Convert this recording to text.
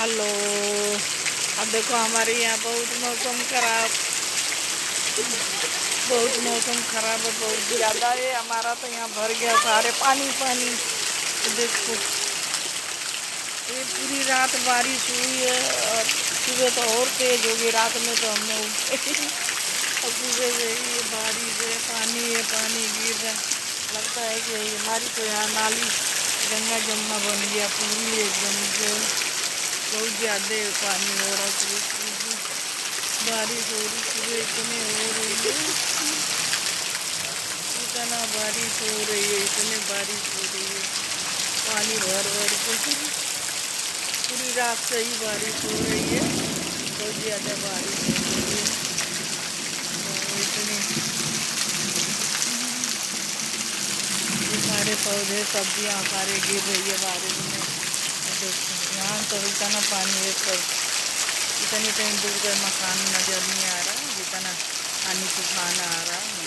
Hello. अब देखो हमारे यहाँ बहुत मौसम खराब, बहुत मौसम खराब है, बहुत ज़्यादा है। हमारा तो यहाँ भर गया सारे पानी पानी। तो देखो ये पूरी रात बारिश हुई है और सुबह तो और तेज होगी। रात में तो हमने उठे और सुबह से ही बारिश है, पानी गिर रहा है। लगता है कि हमारी तो यहाँ नाली गंगा जमुना बन गया पूरी एकदम से। बहुत ज़्यादा पानी हो रहा है। सुबह बारिश हो रही, सुबह इतनी हो रही है, इतना बारिश हो रही है, इतनी बारिश हो रही है, पानी भर भर के पूरी रात से ही बारिश हो रही है। बहुत ज़्यादा बारिश हो रही है और इतनी ये सारे पौधे सब्जियां सारे गिर रही है बारिश में। देखो यहाँ तो इतना पानी है, पर इतनी कहीं दूर का मकान नज़र नहीं आ रहा जितना पानी तूफान आ रहा है।